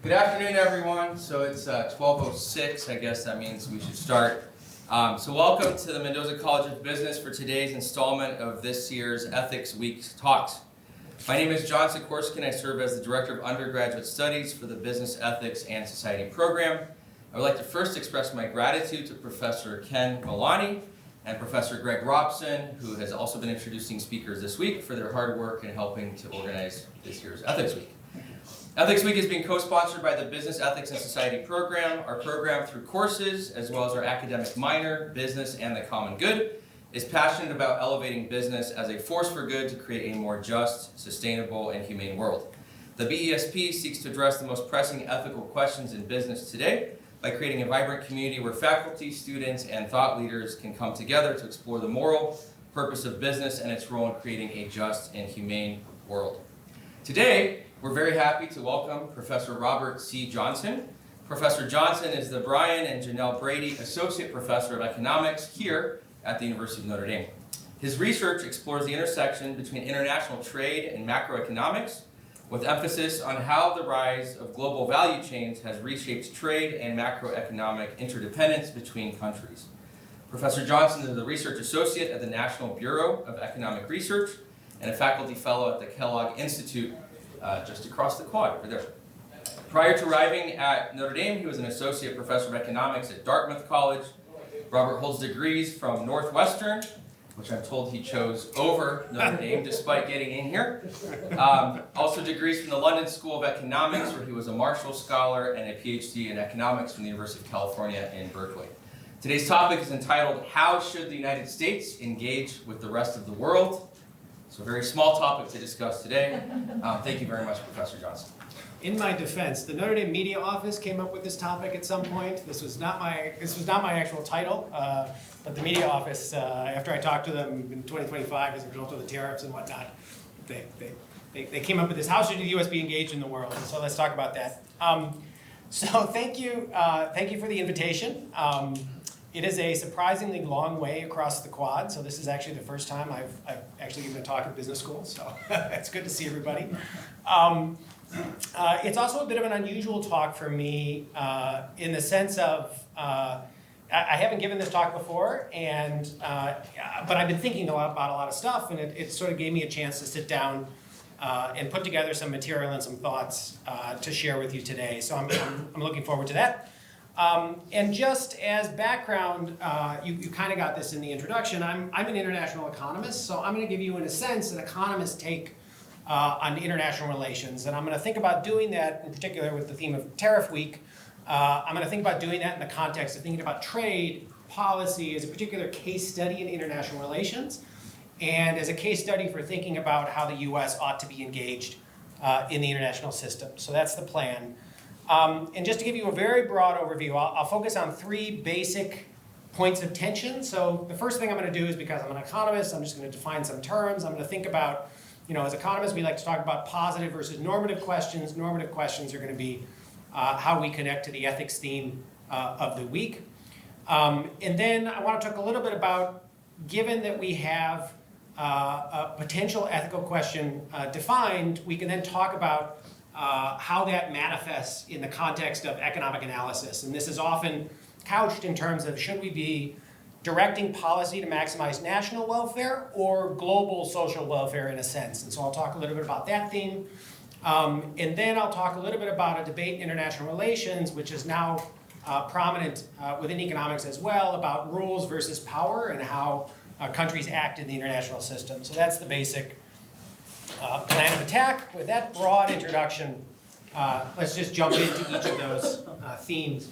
Good afternoon, everyone. So it's 12:06. I guess that means we should start. So welcome to the Mendoza College of Business for today's installment of this year's Ethics Week Talks. My name is John Sikorsky, and I serve as the Director of Undergraduate Studies for the Business Ethics and Society program. I would like to first express my gratitude to Professor Ken Milani and Professor Greg Robson, who has also been introducing speakers this week, for their hard work in helping to organize this year's Ethics Week. Ethics Week is being co-sponsored by the Business Ethics and Society program. Our program, through courses, as well as our academic minor, business, and the common good, is passionate about elevating business as a force for good to create a more just, sustainable, and humane world. The BESP seeks to address the most pressing ethical questions in business today by creating a vibrant community where faculty, students, and thought leaders can come together to explore the moral purpose of business and its role in creating a just and humane world. Today, we're very happy to welcome Professor Robert C. Johnson. Professor Johnson is the Brian and Jeannelle Brady Associate Professor of Economics here at the University of Notre Dame. His research explores the intersection between international trade and macroeconomics, with emphasis on how the rise of global value chains has reshaped trade and macroeconomic interdependence between countries. Professor Johnson is a research associate at the National Bureau of Economic Research and a faculty fellow at the Kellogg Institute just across the quad over there. Prior to arriving at Notre Dame, he was an associate professor of economics at Dartmouth College. Robert holds degrees from Northwestern, which I'm told he chose over Notre Dame despite getting in here. Also degrees from the London School of Economics, where he was a Marshall Scholar, and a PhD in economics from the University of California in Berkeley. Today's topic is entitled, How Should the United States Engage with the Rest of the World? So a very small topic to discuss today. Thank you very much, Professor Johnson. In my defense, the Notre Dame Media Office came up with this topic at some point. This was not my actual title, but the Media Office, after I talked to them in 2025 as a result of the tariffs and whatnot, they came up with this. How should the U.S. be engaged in the world? So let's talk about that. So thank you for the invitation. It is a surprisingly long way across the quad, so this is actually the first time I've actually given a talk at business school, so it's good to see everybody. It's also a bit of an unusual talk for me in the sense of I haven't given this talk before, but I've been thinking about a lot of stuff, and it sort of gave me a chance to sit down and put together some material and some thoughts to share with you today. So I'm looking forward to that. And just as background, you kind of got this in the introduction, I'm an international economist, so I'm going to give you, in a sense, an economist's take on international relations. And I'm going to think about doing that, in particular with the theme of Tariff Week. I'm going to think about doing that in the context of thinking about trade, policy, as a particular case study in international relations, and as a case study for thinking about how the U.S. ought to be engaged in the international system. So that's the plan. And just to give you a very broad overview, I'll focus on three basic points of tension. So the first thing I'm going to do is, because I'm an economist, I'm just going to define some terms. I'm going to think about, as economists, we like to talk about positive versus normative questions. Normative questions are going to be how we connect to the ethics theme of the week. And then I want to talk a little bit about, given that we have a potential ethical question defined, we can then talk about how that manifests in the context of economic analysis. And this is often couched in terms of, should we be directing policy to maximize national welfare or global social welfare in a sense? And so I'll talk a little bit about that theme. And then I'll talk a little bit about a debate in international relations, which is now prominent within economics as well, about rules versus power and how countries act in the international system. So that's the basic plan of attack. With that broad introduction, let's just jump into each of those themes.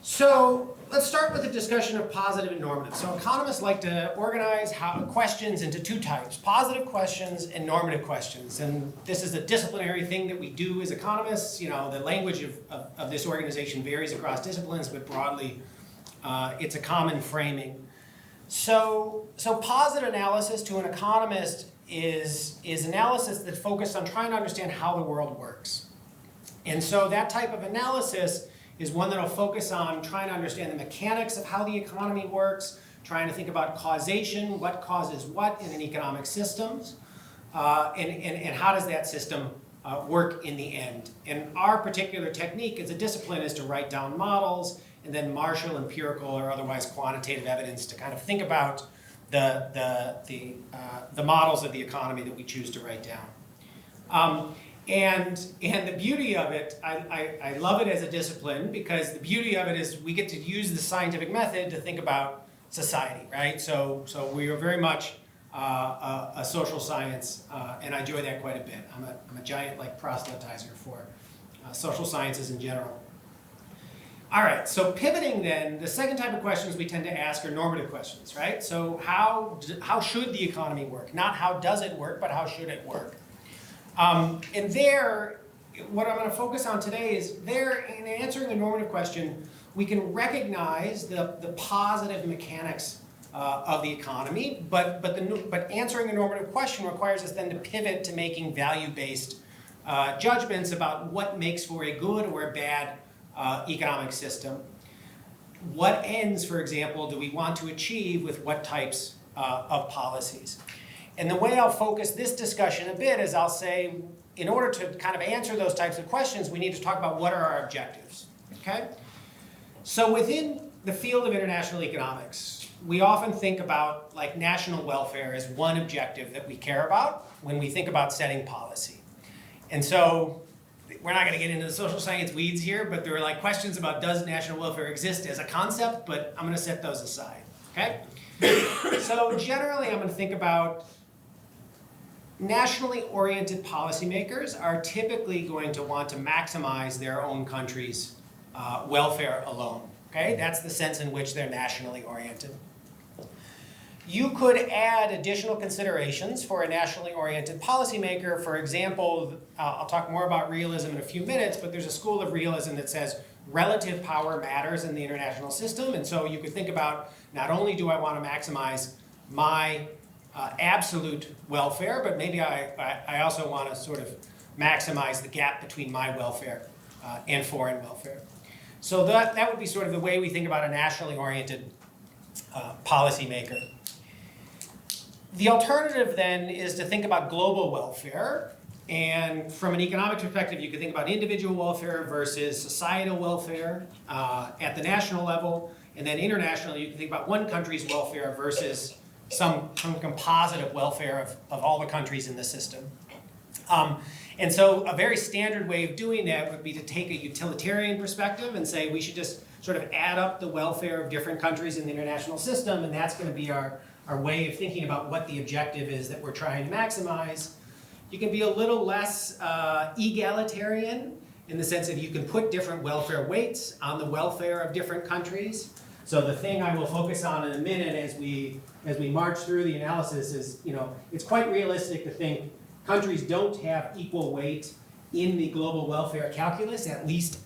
So let's start with a discussion of positive and normative. So economists like to organize questions into two types, positive questions and normative questions. And this is a disciplinary thing that we do as economists. The language of this organization varies across disciplines, but broadly, it's a common framing. So positive analysis to an economist is analysis that focuses on trying to understand how the world works. And so that type of analysis is one that will focus on trying to understand the mechanics of how the economy works, trying to think about causation, what causes what in an economic system, and how does that system work in the end. And our particular technique as a discipline is to write down models and then marshal empirical or otherwise quantitative evidence to kind of think about the models of the economy that we choose to write down. And the beauty of it, I love it as a discipline because the beauty of it is we get to use the scientific method to think about society, right? So we are very much a social science, and I enjoy that quite a bit. I'm a giant proselytizer for social sciences in general. All right, so pivoting then, the second type of questions we tend to ask are normative questions, right? So how should the economy work? Not how does it work, but how should it work? And there, what I'm going to focus on today is there, in answering a normative question, we can recognize the positive mechanics of the economy, but answering a normative question requires us then to pivot to making value-based judgments about what makes for a good or a bad economic system. What ends, for example, do we want to achieve with what types of policies? And the way I'll focus this discussion a bit is I'll say, in order to kind of answer those types of questions, we need to talk about what are our objectives, okay? So within the field of international economics, we often think about national welfare as one objective that we care about when we think about setting policy. And so we're not going to get into the social science weeds here, but there are questions about does national welfare exist as a concept, but I'm going to set those aside, okay? So generally I'm going to think about nationally oriented policymakers are typically going to want to maximize their own country's welfare alone, okay? That's the sense in which they're nationally oriented. You could add additional considerations for a nationally oriented policymaker. For example, I'll talk more about realism in a few minutes, but there's a school of realism that says relative power matters in the international system. And so you could think about, not only do I want to maximize my absolute welfare, but maybe I also want to sort of maximize the gap between my welfare and foreign welfare. So that would be sort of the way we think about a nationally oriented policymaker. The alternative then is to think about global welfare. And from an economic perspective, you can think about individual welfare versus societal welfare at the national level. And then internationally, you can think about one country's welfare versus some composite of welfare of all the countries in the system. And so a very standard way of doing that would be to take a utilitarian perspective and say we should just sort of add up the welfare of different countries in the international system, and that's going to be our way of thinking about what the objective is that we're trying to maximize. You can be a little less egalitarian in the sense that you can put different welfare weights on the welfare of different countries. So the thing I will focus on in a minute as we march through the analysis is, it's quite realistic to think countries don't have equal weight in the global welfare calculus, at least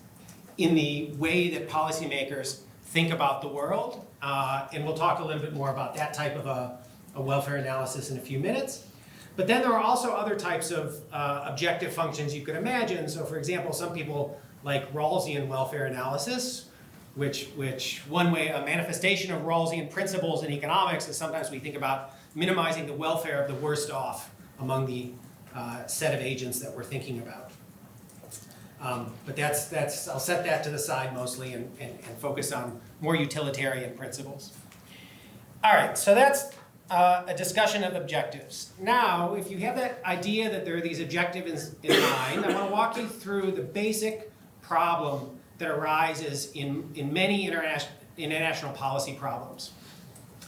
in the way that policymakers think about the world. And we'll talk a little bit more about that type of a welfare analysis in a few minutes. But then there are also other types of objective functions you could imagine. So for example, some people like Rawlsian welfare analysis, which one way, a manifestation of Rawlsian principles in economics is sometimes we think about minimizing the welfare of the worst off among the set of agents that we're thinking about. But that's I'll set that to the side mostly and focus on more utilitarian principles. All right, so that's a discussion of objectives. Now, if you have that idea that there are these objectives in mind, I want to walk you through the basic problem that arises in many international policy problems.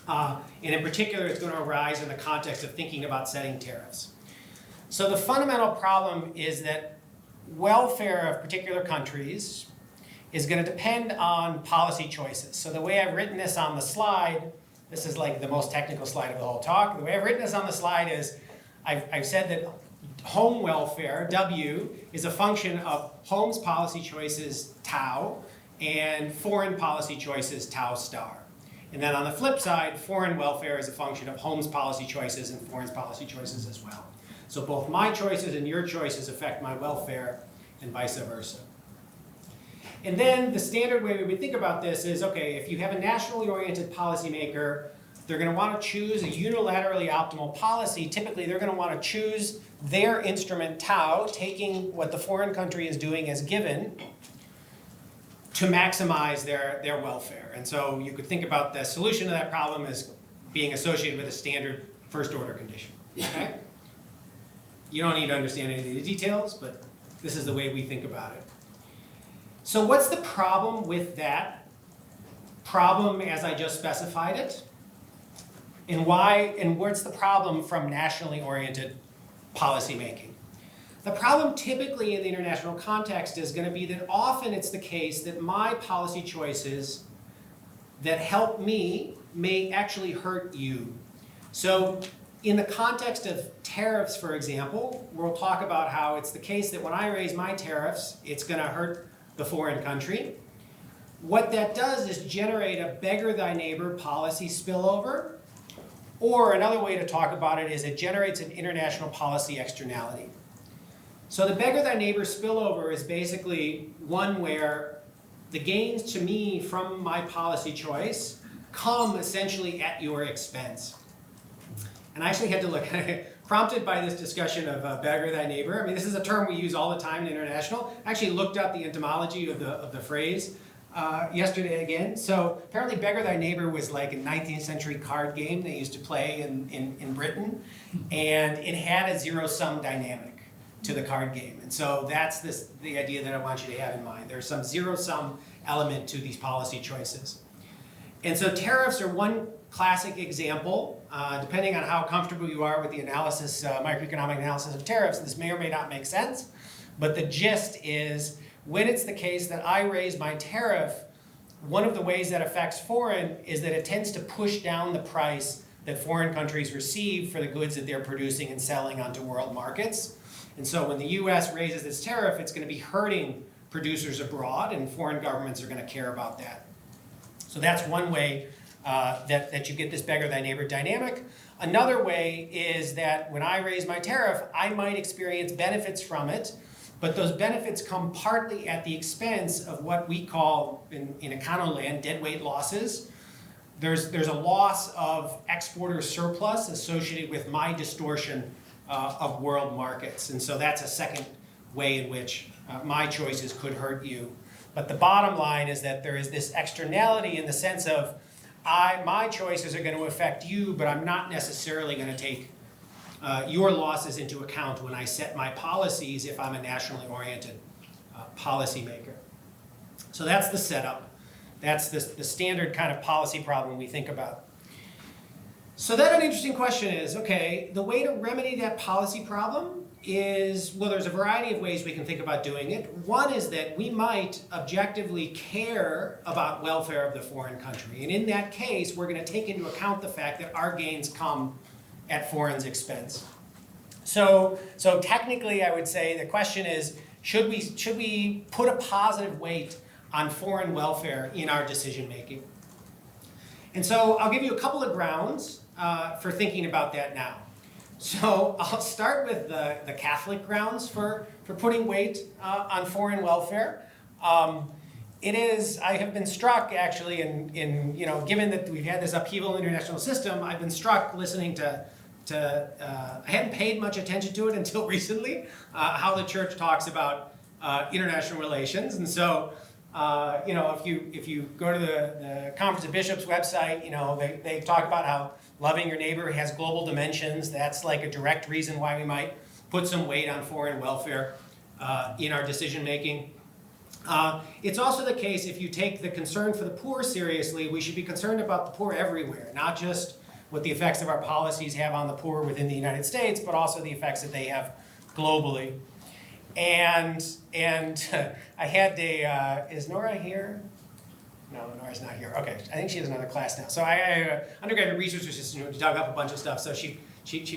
And in particular, it's going to arise in the context of thinking about setting tariffs. So the fundamental problem is that welfare of particular countries is going to depend on policy choices. So the way I've written this on the slide, this is like the most technical slide of the whole talk. The way I've written this on the slide is I've said that home welfare, W, is a function of home's policy choices, tau, and foreign policy choices, tau star. And then on the flip side, foreign welfare is a function of home's policy choices and foreign's policy choices as well. So both my choices and your choices affect my welfare and vice versa. And then the standard way we would think about this is, okay, if you have a nationally oriented policymaker, they're going to want to choose a unilaterally optimal policy. Typically, they're going to want to choose their instrument tau, taking what the foreign country is doing as given, to maximize their welfare. And so you could think about the solution to that problem as being associated with a standard first order condition. Okay? You don't need to understand any of the details, but this is the way we think about it. So what's the problem with that problem as I just specified it? And what's the problem from nationally oriented policymaking? The problem typically in the international context is going to be that often it's the case that my policy choices that help me may actually hurt you. So in the context of tariffs, for example, we'll talk about how it's the case that when I raise my tariffs, it's going to hurt the foreign country. What that does is generate a beggar thy neighbor policy spillover, or another way to talk about it is it generates an international policy externality. So the beggar thy neighbor spillover is basically one where the gains to me from my policy choice come essentially at your expense. And I actually had to look, prompted by this discussion of beggar thy neighbor. I mean, this is a term we use all the time in international. I actually looked up the etymology of the phrase yesterday again. So apparently beggar thy neighbor was like a 19th century card game they used to play in Britain. And it had a zero-sum dynamic to the card game. And so that's the idea that I want you to have in mind. There's some zero-sum element to these policy choices. And so tariffs are one classic example. Depending on how comfortable you are with the analysis, macroeconomic analysis of tariffs, this may or may not make sense. But the gist is, when it's the case that I raise my tariff, one of the ways that affects foreign is that it tends to push down the price that foreign countries receive for the goods that they're producing and selling onto world markets. And so when the US raises its tariff, it's going to be hurting producers abroad, and foreign governments are going to care about that. So that's one way that you get this beggar thy neighbor dynamic. Another way is that when I raise my tariff, I might experience benefits from it, but those benefits come partly at the expense of what we call, in econoland, deadweight losses. There's a loss of exporter surplus associated with my distortion of world markets. And so that's a second way in which my choices could hurt you. But the bottom line is that there is this externality in the sense of my choices are going to affect you, but I'm not necessarily going to take your losses into account when I set my policies if I'm a nationally oriented policymaker. So that's the setup. That's the standard kind of policy problem we think about. So then an interesting question is, okay, the way to remedy that policy problem is, well, there's a variety of ways we can think about doing it. One is that we might objectively care about welfare of the foreign country. And in that case, we're going to take into account the fact that our gains come at foreign's expense. So technically, I would say the question is, should we put a positive weight on foreign welfare in our decision making? And so I'll give you a couple of grounds for thinking about that now. So I'll start with the Catholic grounds for putting weight on foreign welfare. I have been struck actually in given that we've had this upheaval in the international system, I've been struck listening to I hadn't paid much attention to it until recently, how the church talks about international relations. And so if you go to the Conference of Bishops website, they talk about how loving your neighbor has global dimensions. That's like a direct reason why we might put some weight on foreign welfare in our decision making. It's also the case, if you take the concern for the poor seriously, we should be concerned about the poor everywhere, not just what the effects of our policies have on the poor within the United States, but also the effects that they have globally. And I had is Nora here? No, Nora's not here. Okay, I think she has another class now. So I undergraduate research assistant who dug up a bunch of stuff. So she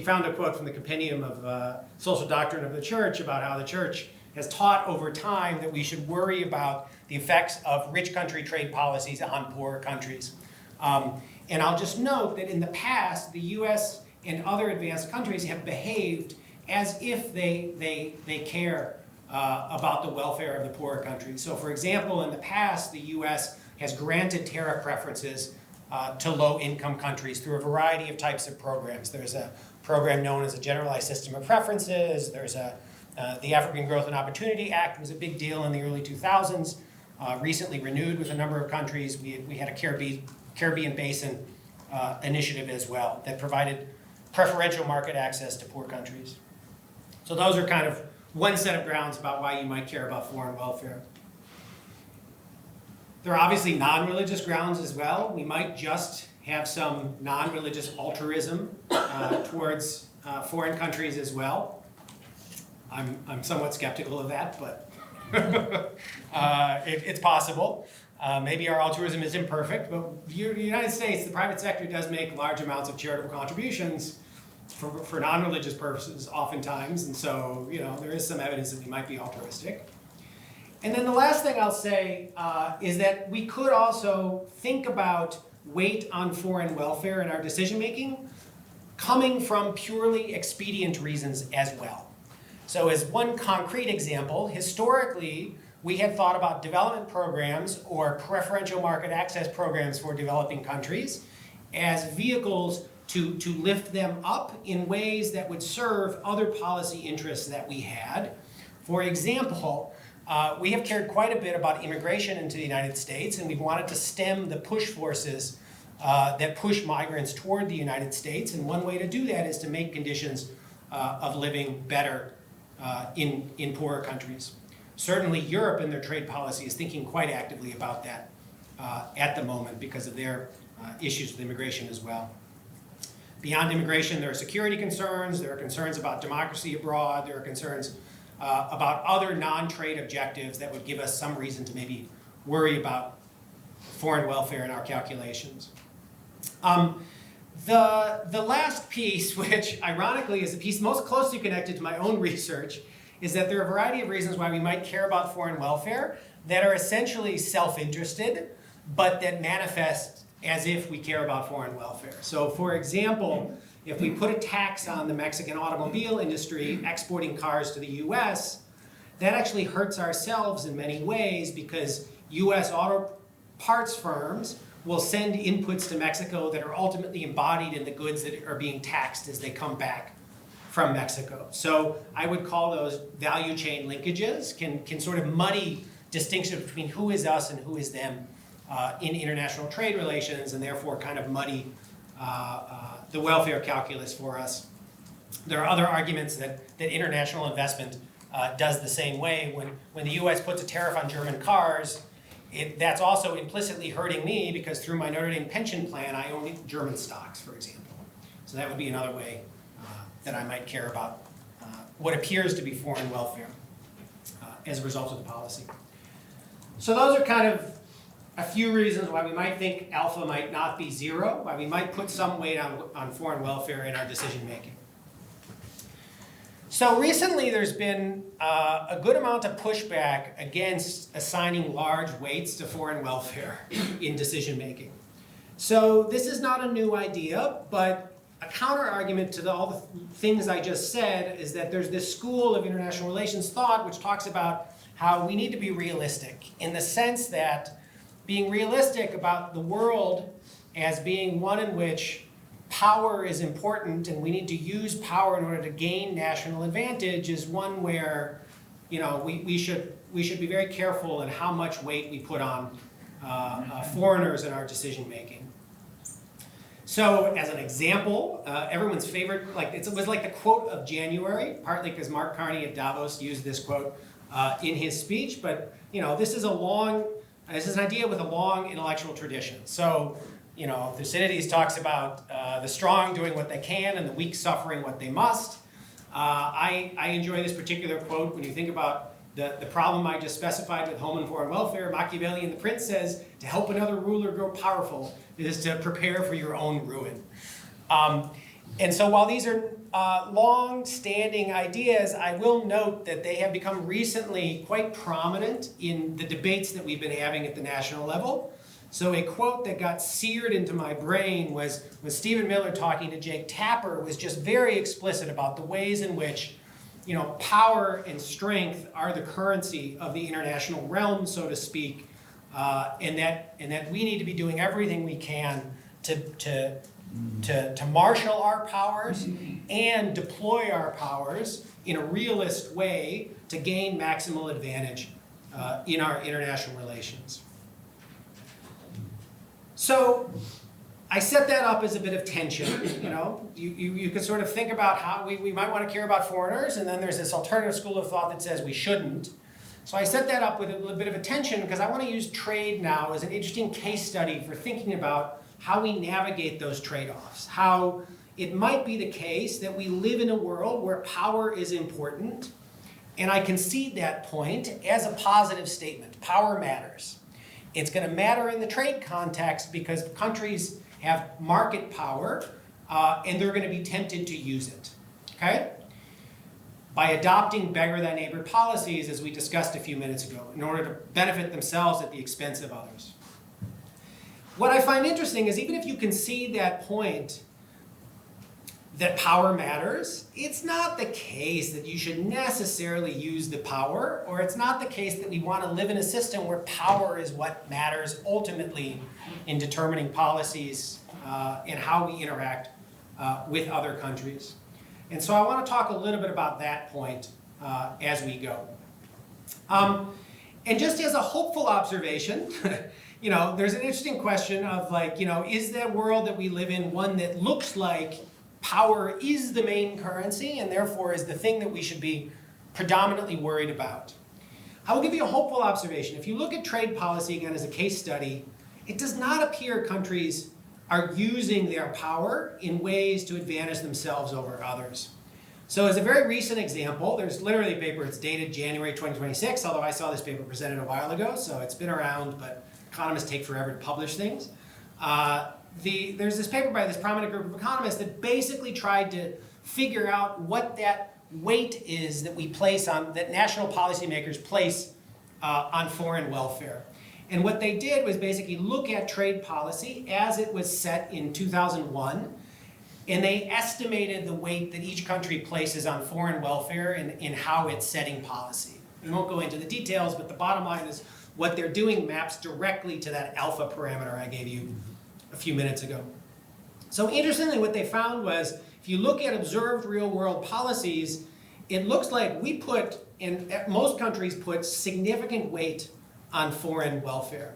found a quote from the Compendium of Social Doctrine of the Church about how the Church has taught over time that we should worry about the effects of rich country trade policies on poor countries. And I'll just note that in the past, the US and other advanced countries have behaved as if they care about the welfare of the poorer countries. So for example, in the past, the US has granted tariff preferences to low-income countries through a variety of types of programs. There's a program known as a Generalized System of Preferences. There's the African Growth and Opportunity Act was a big deal in the early 2000s, recently renewed with a number of countries. We had a Caribbean Basin initiative as well that provided preferential market access to poor countries. So those are kind of one set of grounds about why you might care about foreign welfare. There are obviously non-religious grounds as well. We might just have some non-religious altruism towards foreign countries as well. I'm somewhat skeptical of that, but it's possible. Maybe our altruism is imperfect, but the United States, the private sector does make large amounts of charitable contributions for non-religious purposes oftentimes, and so there is some evidence that we might be altruistic. And then the last thing I'll say is that we could also think about weight on foreign welfare in our decision making coming from purely expedient reasons as well. So as one concrete example, historically, we had thought about development programs or preferential market access programs for developing countries as vehicles to lift them up in ways that would serve other policy interests that we had. For example, we have cared quite a bit about immigration into the United States, and we've wanted to stem the push forces that push migrants toward the United States. And one way to do that is to make conditions of living better in poorer countries. Certainly Europe in their trade policy is thinking quite actively about that at the moment because of their issues with immigration as well. Beyond immigration, there are security concerns, there are concerns about democracy abroad, there are concerns about other non-trade objectives that would give us some reason to maybe worry about foreign welfare in our calculations. The last piece, which ironically is the piece most closely connected to my own research, is that there are a variety of reasons why we might care about foreign welfare that are essentially self-interested, but that manifest as if we care about foreign welfare. So for example, if we put a tax on the Mexican automobile industry exporting cars to the US, that actually hurts ourselves in many ways because US auto parts firms will send inputs to Mexico that are ultimately embodied in the goods that are being taxed as they come back from Mexico. So I would call those value chain linkages, can sort of muddy distinctions between who is us and who is them in international trade relations, and therefore kind of muddy the welfare calculus for us. There are other arguments that international investment does the same way. When the US puts a tariff on German cars, that's also implicitly hurting me because through my Notre Dame pension plan, I own German stocks, for example. So that would be another way that I might care about what appears to be foreign welfare as a result of the policy. So those are kind of a few reasons why we might think alpha might not be zero, why we might put some weight on foreign welfare in our decision making. So recently there's been a good amount of pushback against assigning large weights to foreign welfare in decision making. So this is not a new idea, but a counter argument to all the things I just said is that there's this school of international relations thought which talks about how we need to be realistic in the sense that being realistic about the world as being one in which power is important and we need to use power in order to gain national advantage is one where we should be very careful in how much weight we put on foreigners in our decision making. So as an example, everyone's favorite, it was like the quote of January, partly because Mark Carney at Davos used this quote in his speech, but this is an idea with a long intellectual tradition. So, Thucydides talks about the strong doing what they can and the weak suffering what they must. I enjoy this particular quote when you think about the problem I just specified with home and foreign welfare. Machiavelli in The Prince says, to help another ruler grow powerful is to prepare for your own ruin. And so while these are long-standing ideas, I will note that they have become recently quite prominent in the debates that we've been having at the national level. So a quote that got seared into my brain was when Stephen Miller talking to Jake Tapper was just very explicit about the ways in which power and strength are the currency of the international realm, so to speak, and that we need to be doing everything we can to marshal our powers and deploy our powers in a realist way to gain maximal advantage in our international relations. So I set that up as a bit of tension. You could sort of think about how we might want to care about foreigners, and then there's this alternative school of thought that says we shouldn't. So I set that up with a little bit of a tension because I want to use trade now as an interesting case study for thinking about how we navigate those trade-offs, how it might be the case that we live in a world where power is important, and I concede that point as a positive statement. Power matters. It's going to matter in the trade context because countries have market power, and they're going to be tempted to use it, okay? By adopting beggar-thy-neighbor policies, as we discussed a few minutes ago, in order to benefit themselves at the expense of others. What I find interesting is even if you concede that point, that power matters, it's not the case that you should necessarily use the power, or it's not the case that we want to live in a system where power is what matters ultimately in determining policies and how we interact with other countries. And so I want to talk a little bit about that point as we go. And just as a hopeful observation, there's an interesting question of is the world that we live in one that looks like power is the main currency and therefore is the thing that we should be predominantly worried about? I will give you a hopeful observation. If you look at trade policy again as a case study, it does not appear countries are using their power in ways to advantage themselves over others. So as a very recent example, there's literally a paper, it's dated January 2026, although I saw this paper presented a while ago, so it's been around, but economists take forever to publish things. There's this paper by this prominent group of economists that basically tried to figure out what that weight is that we place on, that national policymakers place on foreign welfare. And what they did was basically look at trade policy as it was set in 2001, and they estimated the weight that each country places on foreign welfare in how it's setting policy. We won't go into the details, but the bottom line is what they're doing maps directly to that alpha parameter I gave you a few minutes ago. So interestingly, what they found was, if you look at observed real-world policies, it looks like we put, and most countries put significant weight on foreign welfare.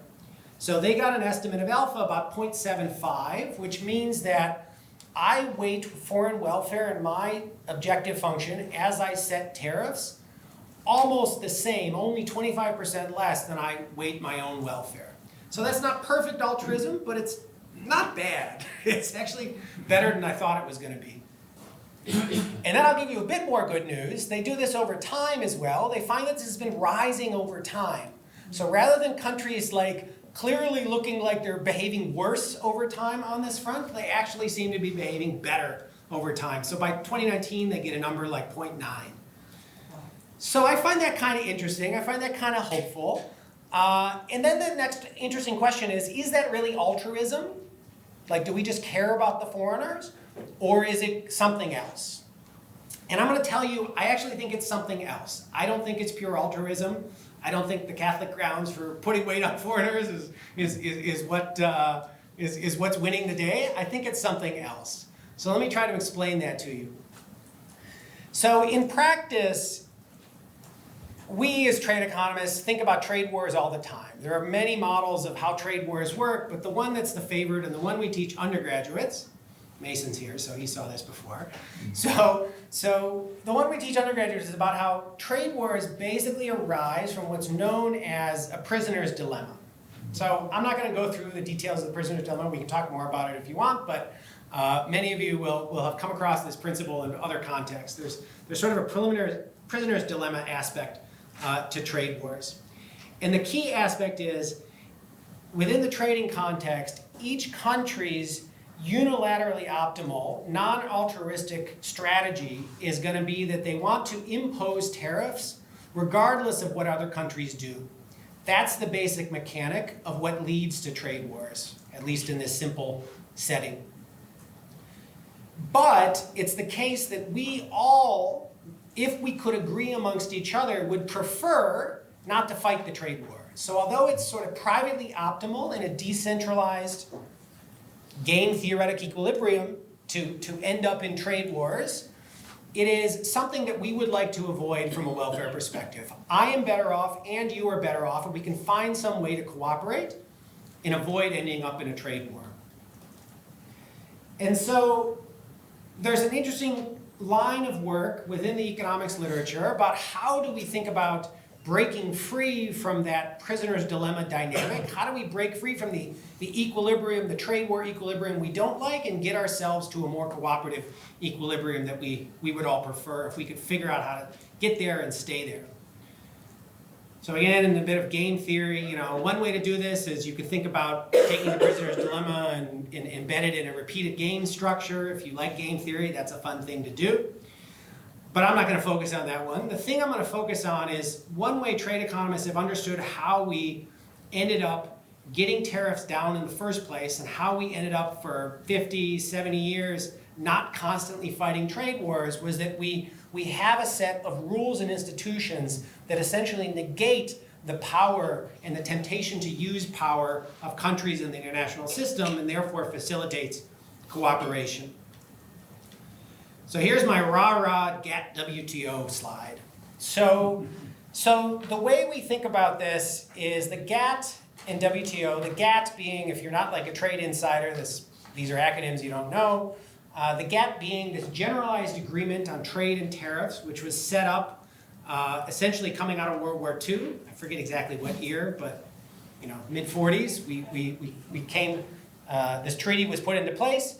So they got an estimate of alpha about 0.75, which means that I weight foreign welfare in my objective function as I set tariffs almost the same, only 25% less than I weight my own welfare. So that's not perfect altruism, but it's not bad. It's actually better than I thought it was going to be. And then I'll give you a bit more good news. They do this over time as well. They find that this has been rising over time. So rather than countries clearly looking like they're behaving worse over time on this front, they actually seem to be behaving better over time. So by 2019, they get a number like 0.9. So I find that kind of interesting. I find that kind of hopeful. And then the next interesting question is that really altruism? Do we just care about the foreigners? Or is it something else? And I'm going to tell you, I actually think it's something else. I don't think it's pure altruism. I don't think the Catholic grounds for putting weight on foreigners is what's winning the day. I think it's something else. So let me try to explain that to you. So in practice, we as trade economists think about trade wars all the time. There are many models of how trade wars work, but the one that's the favorite and the one we teach undergraduates, Mason's here, so he saw this before. So the one we teach undergraduates is about how trade wars basically arise from what's known as a prisoner's dilemma. So I'm not going to go through the details of the prisoner's dilemma. We can talk more about it if you want, but many of you will have come across this principle in other contexts. There's sort of a preliminary prisoner's dilemma aspect to trade wars. And the key aspect is, within the trading context, each country's unilaterally optimal, non-altruistic strategy is going to be that they want to impose tariffs regardless of what other countries do. That's the basic mechanic of what leads to trade wars, at least in this simple setting. But it's the case that we all, if we could agree amongst each other, would prefer not to fight the trade war. So although it's sort of privately optimal in a decentralized game theoretic equilibrium to end up in trade wars, it is something that we would like to avoid from a welfare perspective. I am better off and you are better off if we can find some way to cooperate and avoid ending up in a trade war. And so there's an interesting line of work within the economics literature about how do we think about breaking free from that prisoner's dilemma dynamic. How do we break free from the equilibrium, the trade war equilibrium we don't like, and get ourselves to a more cooperative equilibrium that we would all prefer if we could figure out how to get there and stay there. So again, in a bit of game theory, one way to do this is you could think about taking the prisoner's dilemma and embed it in a repeated game structure. If you like game theory, that's a fun thing to do. But I'm not going to focus on that one. The thing I'm going to focus on is one way trade economists have understood how we ended up getting tariffs down in the first place and how we ended up for 50, 70 years not constantly fighting trade wars was that we have a set of rules and institutions that essentially negate the power and the temptation to use power of countries in the international system and therefore facilitates cooperation. So here's my rah-rah GATT WTO slide. So the way we think about this is the GATT and WTO, the GATT being, if you're not like a trade insider, these are acronyms you don't know, the GATT being this generalized agreement on trade and tariffs, which was set up essentially coming out of World War II. I forget exactly what year, but mid-40s, we came, this treaty was put into place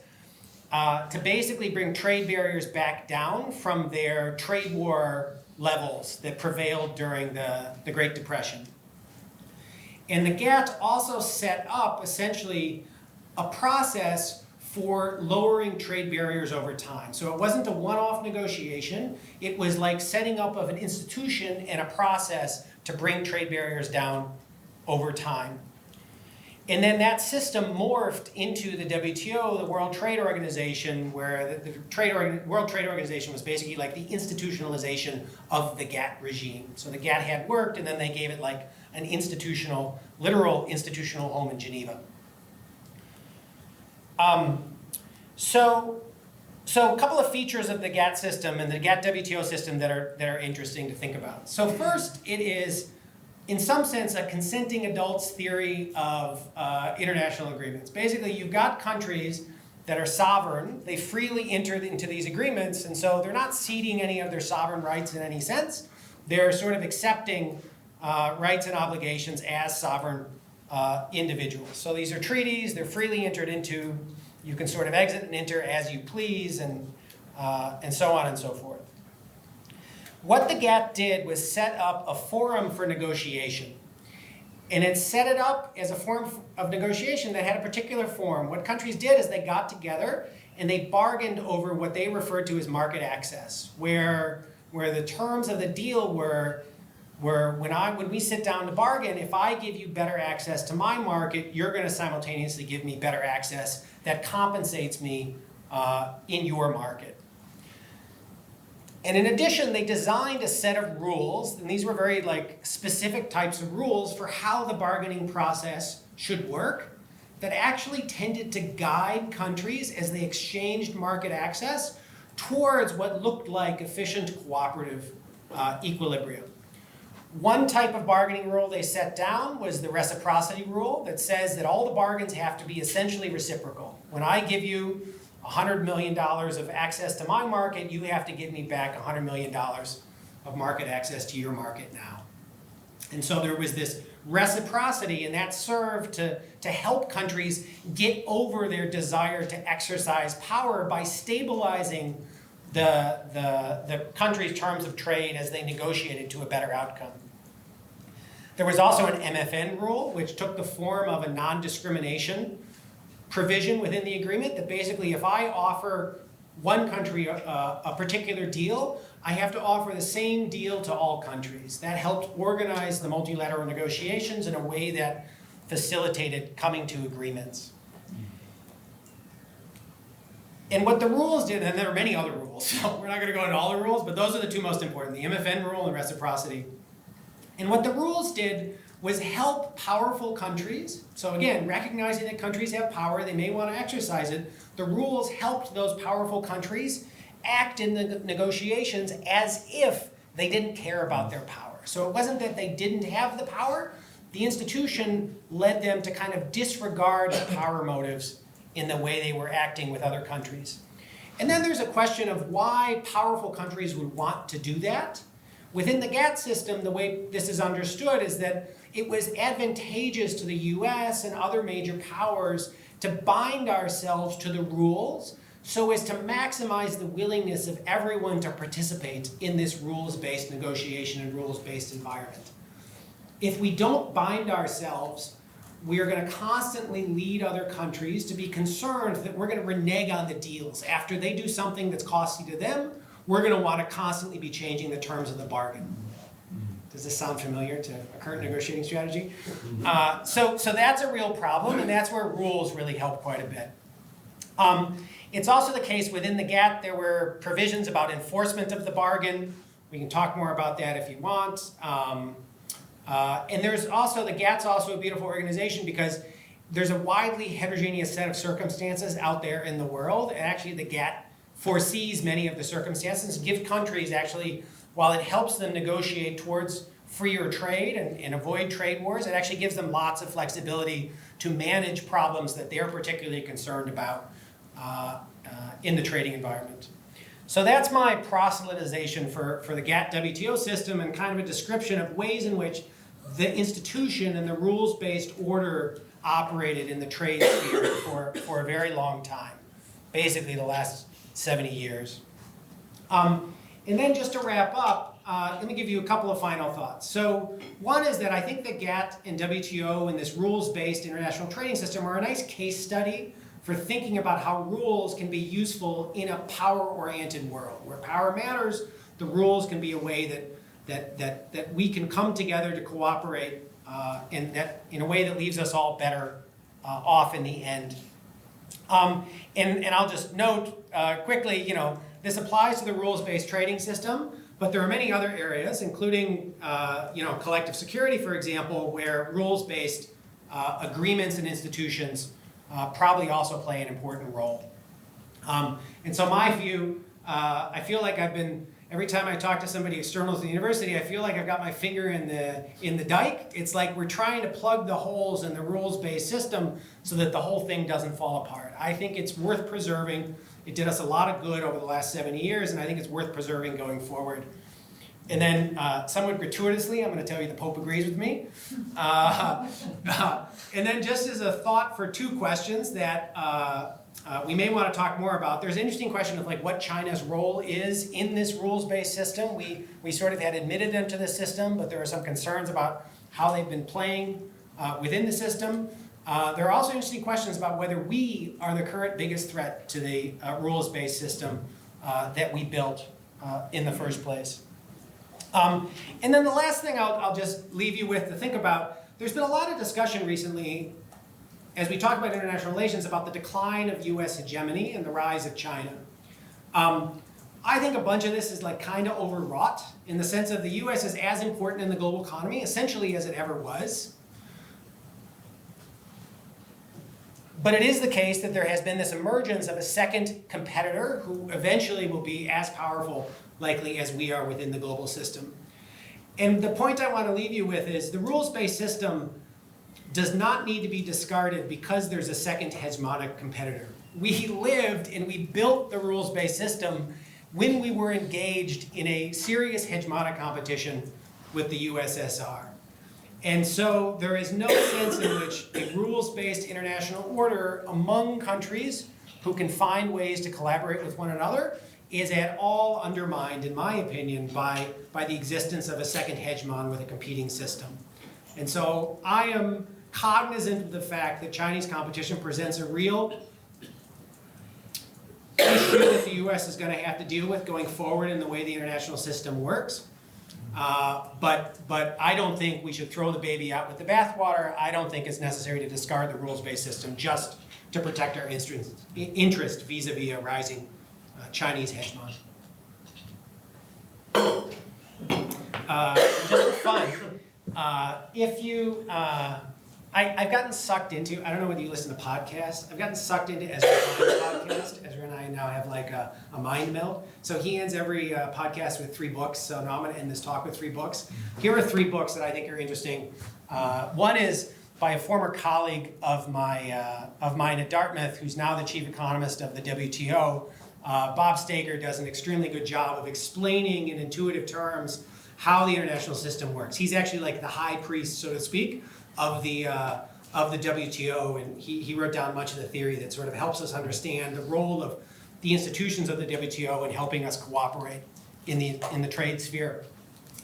to basically bring trade barriers back down from their trade war levels that prevailed during the Great Depression. And the GATT also set up essentially a process for lowering trade barriers over time. So it wasn't a one-off negotiation. It was like setting up of an institution and a process to bring trade barriers down over time. And then that system morphed into the WTO, the World Trade Organization, where the World Trade Organization was basically like the institutionalization of the GATT regime. So the GATT had worked, and then they gave it like an literal institutional home in Geneva. So a couple of features of the GATT system and the GATT WTO system that are interesting to think about. So first, it is, in some sense, a consenting adults theory of international agreements. Basically, you've got countries that are sovereign. They freely entered into these agreements, and so they're not ceding any of their sovereign rights in any sense. They're sort of accepting rights and obligations as sovereign individuals. So these are treaties. They're freely entered into. You can sort of exit and enter as you please, and so on and so forth. What the GATT did was set up a forum for negotiation. And it set it up as a form of negotiation that had a particular form. What countries did is they got together and they bargained over what they referred to as market access, where the terms of the deal were when we sit down to bargain, if I give you better access to my market, you're going to simultaneously give me better access that compensates me in your market. And in addition, they designed a set of rules, and these were very specific types of rules for how the bargaining process should work, that actually tended to guide countries as they exchanged market access towards what looked like efficient cooperative equilibrium. One type of bargaining rule they set down was the reciprocity rule that says that all the bargains have to be essentially reciprocal. When I give you $100 million of access to my market, you have to give me back $100 million of market access to your market now. And so there was this reciprocity, and that served to help countries get over their desire to exercise power by stabilizing the country's terms of trade as they negotiated to a better outcome. There was also an MFN rule, which took the form of a non-discrimination provision within the agreement that basically if I offer one country a particular deal, I have to offer the same deal to all countries. That helped organize the multilateral negotiations in a way that facilitated coming to agreements. And what the rules did, and there are many other rules, so we're not going to go into all the rules, but those are the two most important, the MFN rule and reciprocity. And what the rules did was help powerful countries. So again, recognizing that countries have power, they may want to exercise it. The rules helped those powerful countries act in the negotiations as if they didn't care about their power. So it wasn't that they didn't have the power. The institution led them to kind of disregard the power motives in the way they were acting with other countries. And then there's a question of why powerful countries would want to do that. Within the GATT system, the way this is understood is that it was advantageous to the US and other major powers to bind ourselves to the rules so as to maximize the willingness of everyone to participate in this rules-based negotiation and rules-based environment. If we don't bind ourselves, we are going to constantly lead other countries to be concerned that we're going to renege on the deals. After they do something that's costly to them, we're going to want to constantly be changing the terms of the bargain. Does this sound familiar to a current negotiating strategy? So that's a real problem, and that's where rules really help quite a bit. It's also the case within the GATT there were provisions about enforcement of the bargain. We can talk more about that if you want. And there's also, the GATT's also a beautiful organization because there's a widely heterogeneous set of circumstances out there in the world, and actually the GATT foresees many of the circumstances, gives countries actually, while it helps them negotiate towards freer trade and avoid trade wars, it actually gives them lots of flexibility to manage problems that they're particularly concerned about in the trading environment. So that's my proselytization for the GATT WTO system and kind of a description of ways in which the institution and the rules-based order operated in the trade sphere for a very long time, basically the last 70 years. And then just to wrap up, let me give you a couple of final thoughts. So one is that I think that GATT and WTO and this rules-based international trading system are a nice case study for thinking about how rules can be useful in a power-oriented world. Where power matters, the rules can be a way that we can come together to cooperate and that in a way that leaves us all better off in the end. And I'll just note quickly, this applies to the rules-based trading system, but there are many other areas, including collective security, for example, where rules-based agreements and institutions probably also play an important role. And so my view, I feel like every time I talk to somebody external to the university, I feel like I've got my finger in the dike. It's like we're trying to plug the holes in the rules-based system so that the whole thing doesn't fall apart. I think it's worth preserving. It did us a lot of good over the last 70 years, and I think it's worth preserving going forward. And then, somewhat gratuitously, I'm going to tell you the Pope agrees with me. And then just as a thought for two questions that we may want to talk more about, there's an interesting question of what China's role is in this rules-based system. We sort of had admitted them to the system, but there are some concerns about how they've been playing within the system. There are also interesting questions about whether we are the current biggest threat to the rules-based system that we built in the first place. And then the last thing I'll just leave you with to think about, there's been a lot of discussion recently as we talk about international relations about the decline of US hegemony and the rise of China. I think a bunch of this is kind of overwrought in the sense of the US is as important in the global economy essentially as it ever was. But it is the case that there has been this emergence of a second competitor who eventually will be as powerful likely as we are within the global system. And the point I want to leave you with is the rules-based system does not need to be discarded because there's a second hegemonic competitor. We lived and we built the rules-based system when we were engaged in a serious hegemonic competition with the USSR. And so there is no sense in which a rules-based international order among countries who can find ways to collaborate with one another is at all undermined, in my opinion, by the existence of a second hegemon with a competing system. And so I am cognizant of the fact that Chinese competition presents a real issue that the US is going to have to deal with going forward in the way the international system works. But I don't think we should throw the baby out with the bathwater. I don't think it's necessary to discard the rules-based system just to protect our interest vis-a-vis a rising Chinese hegemon. Just for fun, I've gotten sucked into, I don't know whether you listen to podcasts, I've gotten sucked into Ezra Klein's podcast. Ezra and I now have like a mind meld. So he ends every podcast with 3 books, so now I'm gonna end this talk with 3 books. Here are 3 books that I think are interesting. One is by a former colleague of mine at Dartmouth, who's now the chief economist of the WTO. Bob Stager does an extremely good job of explaining in intuitive terms how the international system works. He's actually like the high priest, so to speak, of the WTO, and he wrote down much of the theory that sort of helps us understand the role of the institutions of the WTO in helping us cooperate in the trade sphere.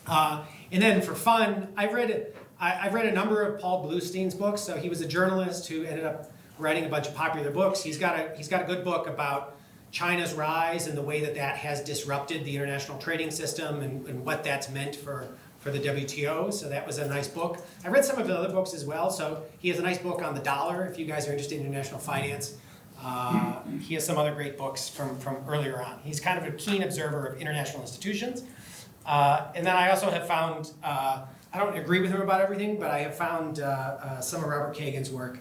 And then for fun, I've read a number of Paul Bluestein's books. So he was a journalist who ended up writing a bunch of popular books. He's got a good book about China's rise and the way that has disrupted the international trading system and what that's meant for the WTO, so that was a nice book. I read some of the other books as well, so he has a nice book on the dollar, if you guys are interested in international finance. He has some other great books from earlier on. He's kind of a keen observer of international institutions. And then I also have found, I don't agree with him about everything, but I have found some of Robert Kagan's work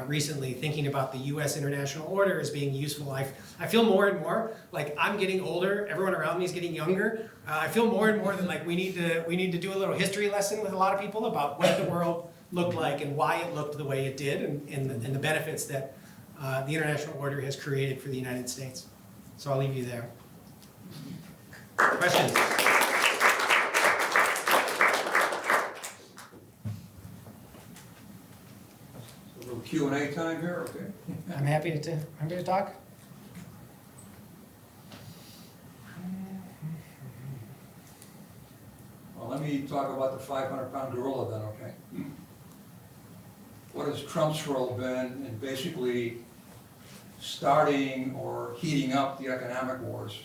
recently, thinking about the US international order as being useful. I feel more and more like I'm getting older, everyone around me is getting younger. I feel more and more than like we need to do a little history lesson with a lot of people about what the world looked like and why it looked the way it did and the benefits that the international order has created for the United States. So I'll leave you there. Questions? Q&A time here, okay? I'm happy to talk. Well, let me talk about the 500-pound gorilla then, okay? What has Trump's role been in basically starting or heating up the economic wars?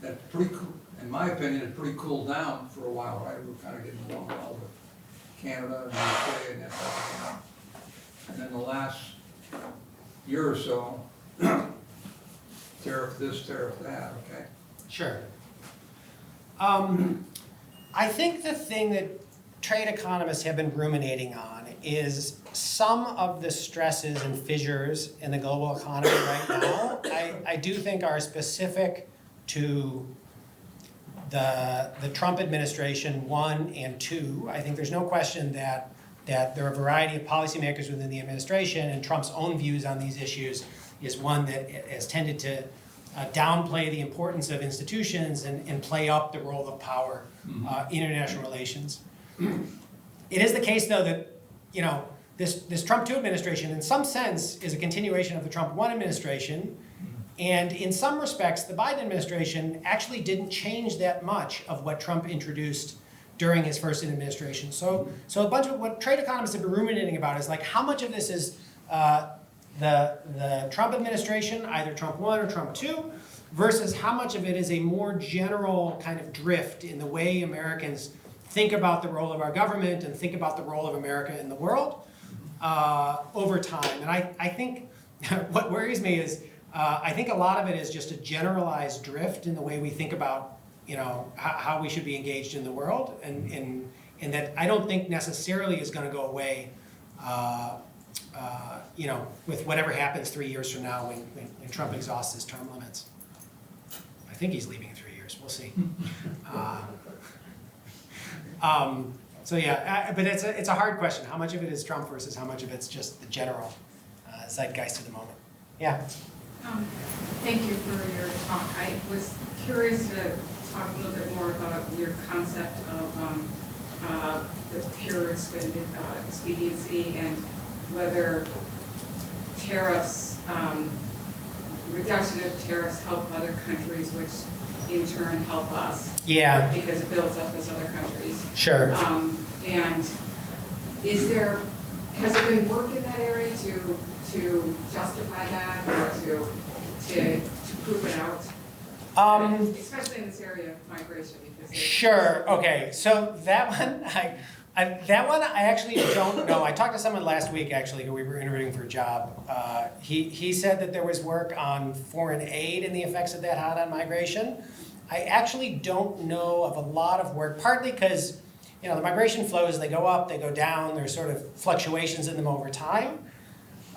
That pretty, in my opinion, it pretty cooled down for a while, right? We were kind of getting along well with Canada and the UK and that type of thing. And then the last year or so, tariff this, tariff that, okay? Sure. I think the thing that trade economists have been ruminating on is some of the stresses and fissures in the global economy right now, I do think are specific to the Trump administration, 1 and 2. I think there's no question that there are a variety of policymakers within the administration, and Trump's own views on these issues is one that has tended to downplay the importance of institutions and play up the role of power in international relations. It is the case, though, that this Trump 2 administration, in some sense, is a continuation of the Trump 1 administration, and in some respects, the Biden administration actually didn't change that much of what Trump introduced during his first administration. So a bunch of what trade economists have been ruminating about is like how much of this is the Trump administration, either Trump 1 or Trump 2, versus how much of it is a more general kind of drift in the way Americans think about the role of our government and think about the role of America in the world over time. And I think what worries me is I think a lot of it is just a generalized drift in the way we think about how we should be engaged in the world, and that I don't think necessarily is going to go away, with whatever happens 3 years from now when Trump exhausts his term limits. I think he's leaving in 3 years. We'll see. So yeah, but it's a hard question. How much of it is Trump versus how much of it's just the general zeitgeist of the moment? Yeah. Thank you for your talk. I was curious to talk a little bit more about your concept of the purist and expediency, and whether tariffs, reduction of tariffs help other countries, which in turn help us. Yeah. Because it builds up those other countries. Sure. And has there been work in that area to justify that or to prove it out? Especially in this area of migration, because sure. Okay. So that one, I actually don't know. I talked to someone last week actually who we were interviewing for a job. He said that there was work on foreign aid and the effects of that had on migration. I actually don't know of a lot of work, partly because you know, the migration flows, they go up, they go down, there's sort of fluctuations in them over time.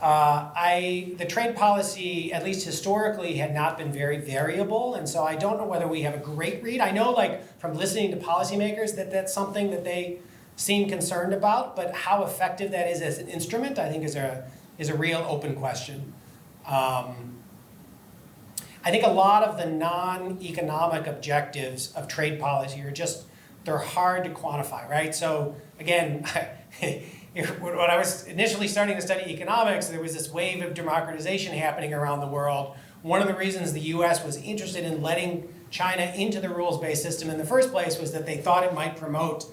The trade policy, at least historically, had not been very variable, and so I don't know whether we have a great read. I know, like, from listening to policymakers that that's something that they seem concerned about, but how effective that is as an instrument, I think is a real open question. I think a lot of the non-economic objectives of trade policy are just, they're hard to quantify, right? So again, when I was initially starting to study economics, there was this wave of democratization happening around the world. One of the reasons the US was interested in letting China into the rules-based system in the first place was that they thought it might promote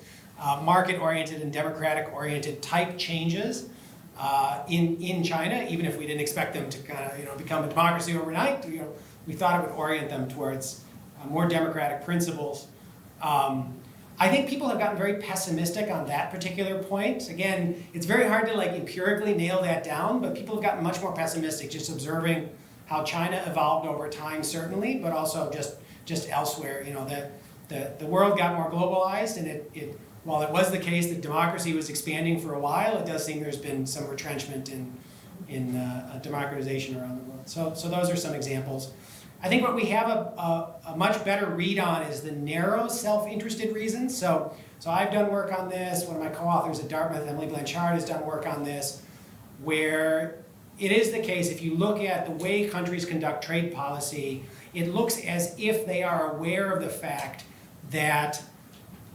market-oriented and democratic-oriented type changes in China, even if we didn't expect them to kind of, you know, become a democracy overnight. You know, we thought it would orient them towards more democratic principles. I think people have gotten very pessimistic on that particular point. Again, it's very hard to like empirically nail that down, but people have gotten much more pessimistic just observing how China evolved over time, certainly, but also just elsewhere. You know, the world got more globalized, and while it was the case that democracy was expanding for a while, it does seem there's been some retrenchment in democratization around the world. So those are some examples. I think what we have a much better read on is the narrow self-interested reasons. So I've done work on this. One of my co-authors at Dartmouth, Emily Blanchard, has done work on this, where it is the case, if you look at the way countries conduct trade policy, it looks as if they are aware of the fact that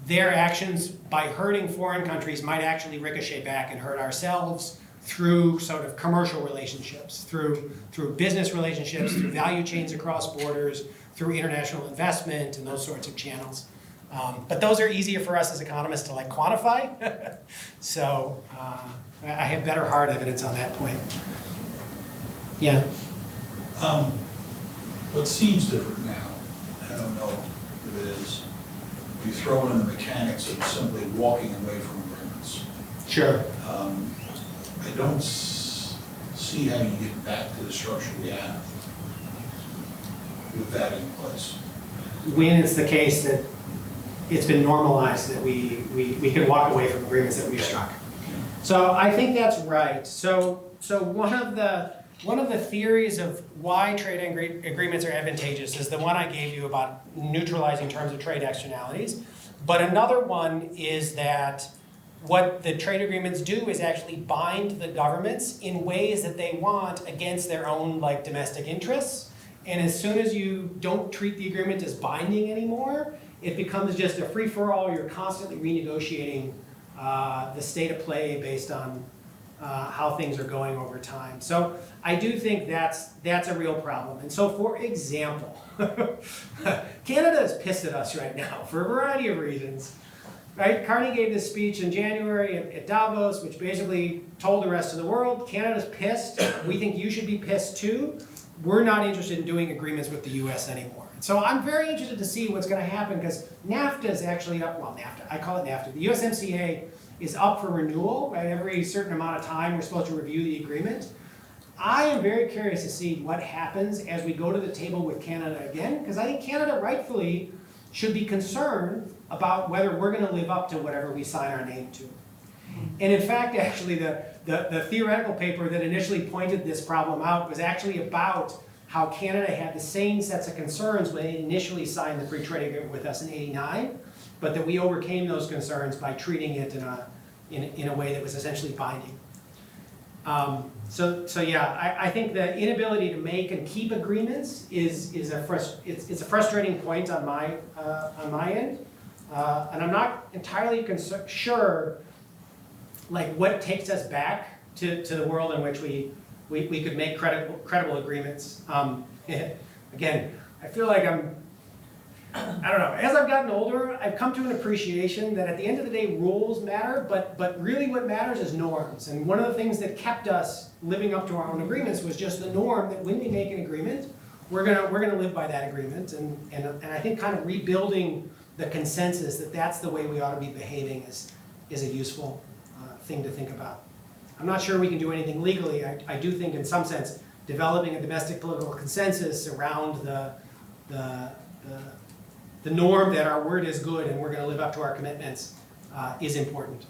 their actions by hurting foreign countries might actually ricochet back and hurt ourselves through sort of commercial relationships, through business relationships, through value chains across borders, through international investment and those sorts of channels. But those are easier for us as economists to like quantify. So I have better hard evidence on that point. Yeah. What seems different now, I don't know if it is, you throw in the mechanics of simply walking away from agreements. Sure. I don't see how you get back to the structure we have with that in place. When it's the case that it's been normalized that we can walk away from agreements that we've struck. So I think that's right. So one of the theories of why trade agreements are advantageous is the one I gave you about neutralizing terms of trade externalities. But another one is that what the trade agreements do is actually bind the governments in ways that they want against their own like domestic interests. And as soon as you don't treat the agreement as binding anymore, it becomes just a free-for-all. You're constantly renegotiating the state of play based on how things are going over time. So I do think that's a real problem. And so, for example, Canada is pissed at us right now for a variety of reasons. Right? Carney gave this speech in January at Davos, which basically told the rest of the world, Canada's pissed. We think you should be pissed too. We're not interested in doing agreements with the US anymore. So I'm very interested to see what's going to happen, because NAFTA is actually up, well, NAFTA, I call it NAFTA. The USMCA is up for renewal, right? Every certain amount of time, we're supposed to review the agreement. I am very curious to see what happens as we go to the table with Canada again, because I think Canada rightfully should be concerned about whether we're going to live up to whatever we sign our name to. And in fact, actually, the theoretical paper that initially pointed this problem out was actually about how Canada had the same sets of concerns when it initially signed the free trade agreement with us in '89, but that we overcame those concerns by treating it in a way that was essentially binding. So yeah, I think the inability to make and keep agreements is a frustrating point on my end, and I'm not entirely sure like what takes us back to the world in which we could make credible agreements. Again, I feel like I don't know, as I've gotten older, I've come to an appreciation that at the end of the day, rules matter, but really what matters is norms. And one of the things that kept us living up to our own agreements was just the norm that when we make an agreement, we're gonna live by that agreement. And I think kind of rebuilding the consensus that that's the way we ought to be behaving is a useful thing to think about. I'm not sure we can do anything legally. I do think in some sense, developing a domestic political consensus around the norm that our word is good and we're going to live up to our commitments is important.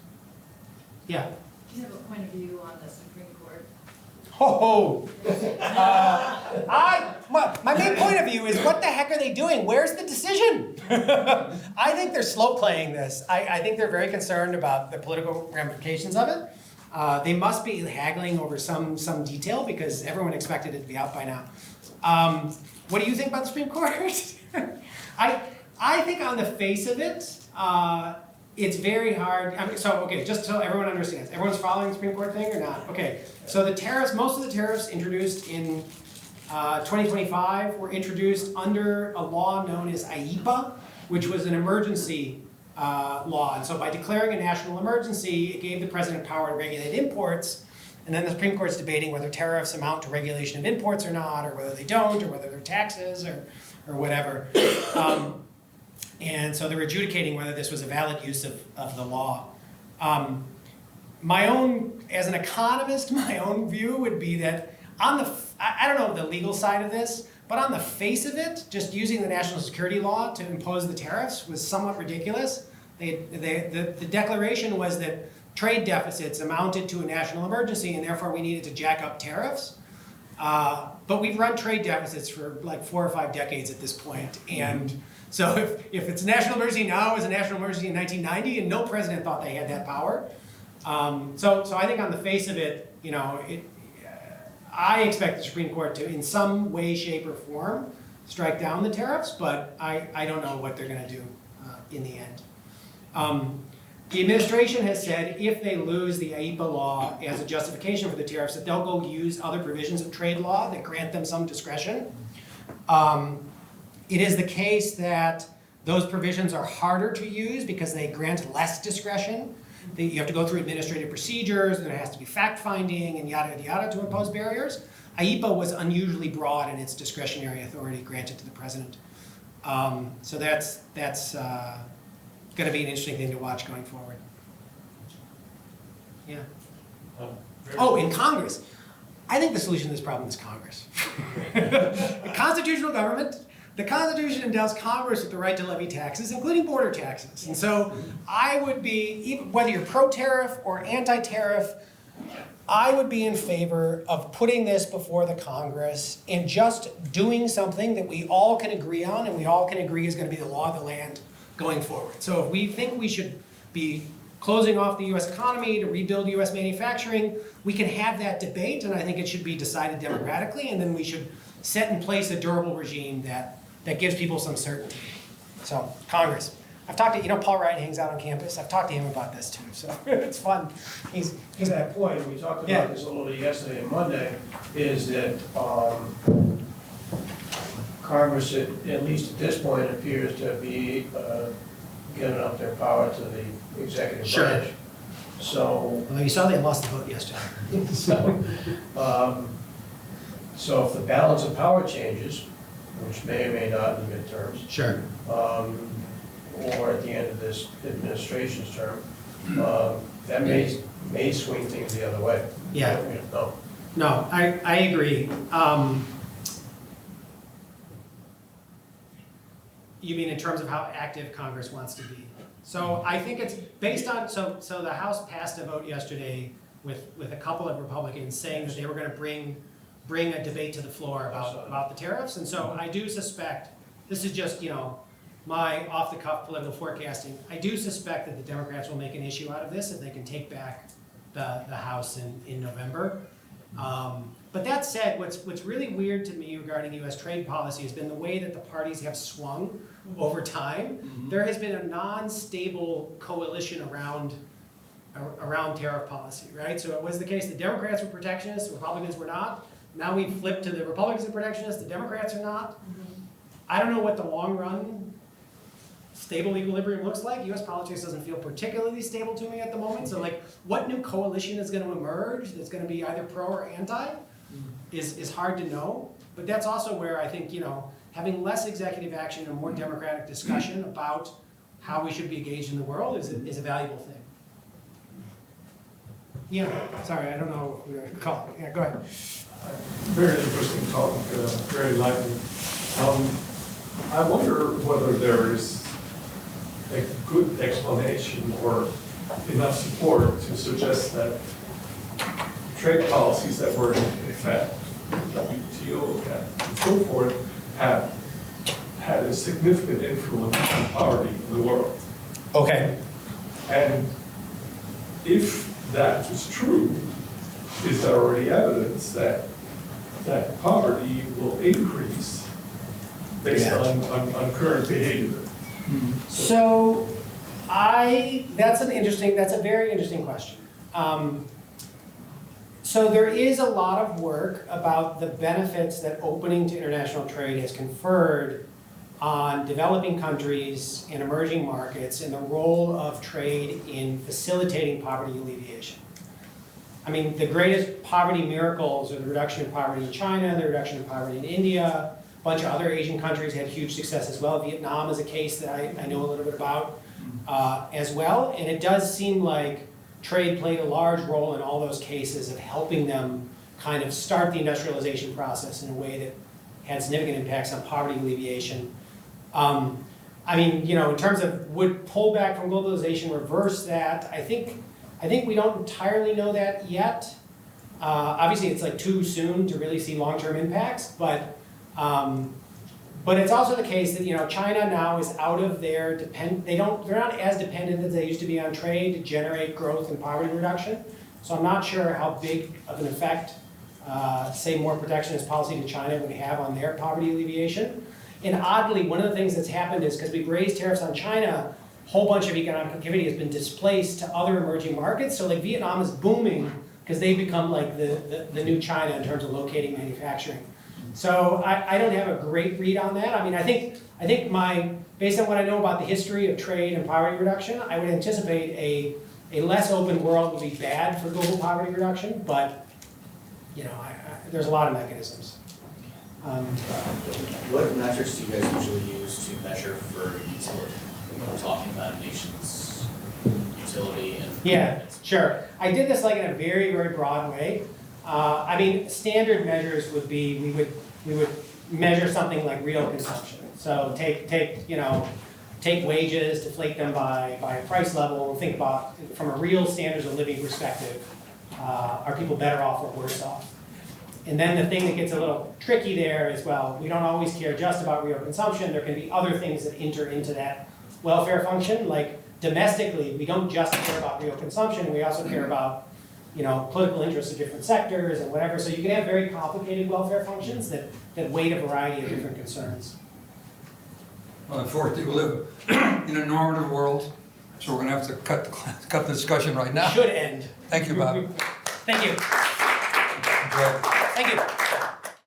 Yeah. Do you have a point of view on the Supreme Court? Ho my main point of view is, what the heck are they doing? Where's the decision? I think they're slow playing this. I think they're very concerned about the political ramifications of it. They must be haggling over some detail because everyone expected it to be out by now. What do you think about the Supreme Court? I think on the face of it, it's very hard. I mean, okay, just so everyone understands, everyone's following the Supreme Court thing or not? Okay, so the tariffs, most of the tariffs introduced in 2025 were introduced under a law known as IEEPA, which was an emergency law. And so by declaring a national emergency, it gave the president power to regulate imports. And then the Supreme Court's debating whether tariffs amount to regulation of imports or not, or whether they don't, or whether they're taxes or whatever. And so they're adjudicating whether this was a valid use of the law. My own, as an economist, my own view would be that on the, I don't know the legal side of this, but on the face of it, just using the national security law to impose the tariffs was somewhat ridiculous. The declaration was that trade deficits amounted to a national emergency and therefore we needed to jack up tariffs. But we've run trade deficits for like 4 or 5 decades at this point. And so if it's a national emergency now, it was a national emergency in 1990 and no president thought they had that power. So I think on the face of it, you know, I expect the Supreme Court to, in some way, shape, or form, strike down the tariffs, but I don't know what they're going to do in the end. The administration has said if they lose the IEEPA law as a justification for the tariffs, that they'll go use other provisions of trade law that grant them some discretion. It is the case that those provisions are harder to use because they grant less discretion. You have to go through administrative procedures, and there has to be fact-finding and yada, yada, yada to impose barriers. IEEPA was unusually broad in its discretionary authority granted to the president. So that's going to be an interesting thing to watch going forward. Yeah. Oh, in Congress. I think the solution to this problem is Congress. The constitutional government, the Constitution endows Congress with the right to levy taxes, including border taxes. And so I would be, even whether you're pro-tariff or anti-tariff, I would be in favor of putting this before the Congress and just doing something that we all can agree on and we all can agree is going to be the law of the land going forward. So if we think we should be closing off the US economy to rebuild US manufacturing, we can have that debate, and I think it should be decided democratically, and then we should set in place a durable regime that gives people some certainty. So, Congress. I've talked to, Paul Wright hangs out on campus. I've talked to him about this too, so it's fun. He's To that point, we talked about this a little bit yesterday and Monday, is that Congress, at least at this point, appears to be giving up their power to the executive branch. So, Well, you saw they lost the vote yesterday. so if the balance of power changes, which may or may not in the midterms, Sure. or at the end of this administration's term, that may swing things the other way. Yeah. We don't know. No, I agree. You mean in terms of how active Congress wants to be? So I think it's based on, so the House passed a vote yesterday with a couple of Republicans saying that they were going to bring a debate to the floor about the tariffs. And so I do suspect, this is just, my off-the-cuff political forecasting, I do suspect that the Democrats will make an issue out of this if they can take back the House in November. But that said, what's really weird to me regarding US trade policy has been the way that the parties have swung over time. Mm-hmm. There has been a non-stable coalition around tariff policy, right? So it was the case the Democrats were protectionists, the Republicans were not. Now we've flipped to the Republicans are protectionists, the Democrats are not. Mm-hmm. I don't know what the long run stable equilibrium looks like. US politics doesn't feel particularly stable to me at the moment. So like, what new coalition is going to emerge that's going to be either pro or anti is hard to know. But that's also where I think, having less executive action and more democratic discussion about how we should be engaged in the world is a valuable thing. Yeah, sorry, I don't know who to call. Yeah, go ahead. Very interesting talk, very lively. I wonder whether there is a good explanation or enough support to suggest that trade policies that were in effect, WTO and so forth, have had a significant influence on poverty in the world. Okay. And if that is true, is there already evidence that poverty will increase based on current behavior? So that's a very interesting question. So there is a lot of work about the benefits that opening to international trade has conferred on developing countries and emerging markets and the role of trade in facilitating poverty alleviation. I mean, the greatest poverty miracles are the reduction in poverty in China, the reduction in poverty in India. A bunch of other Asian countries had huge success as well. Vietnam is a case that I know a little bit about as well. And it does seem like trade played a large role in all those cases of helping them kind of start the industrialization process in a way that had significant impacts on poverty alleviation. I mean, you know, in terms of would pullback from globalization reverse that, I think we don't entirely know that yet. Obviously, it's like too soon to really see long-term impacts, but it's also the case that, you know, China now is out of their they're not as dependent as they used to be on trade to generate growth and poverty reduction. So I'm not sure how big of an effect, say, more protectionist policy to China would have on their poverty alleviation. And oddly, one of the things that's happened is because we've raised tariffs on China, a whole bunch of economic activity has been displaced to other emerging markets. So like Vietnam is booming because they've become like the new China in terms of locating manufacturing. So I don't have a great read on that. I mean, I think based on what I know about the history of trade and poverty reduction, I would anticipate a less open world would be bad for global poverty reduction, but you know, there's a lot of mechanisms. What metrics do you guys usually use to measure for utility? When we're talking about a nation's utility and... Yeah, sure. I did this like in a very, very broad way. I mean, standard measures would be, we would measure something like real consumption. So take wages, deflate them by a price level, and think about, from a real standards of living perspective, are people better off or worse off? And then the thing that gets a little tricky there is, well, we don't always care just about real consumption. There can be other things that enter into that welfare function. Like domestically, we don't just care about real consumption. We also care about, you know, political interests of different sectors and whatever. So you can have very complicated welfare functions that weight a variety of different concerns. Well, unfortunately, we live in a normative world, so we're going to have to cut the discussion right now. Should end. Thank you, Bob. Thank you. Enjoy. Thank you.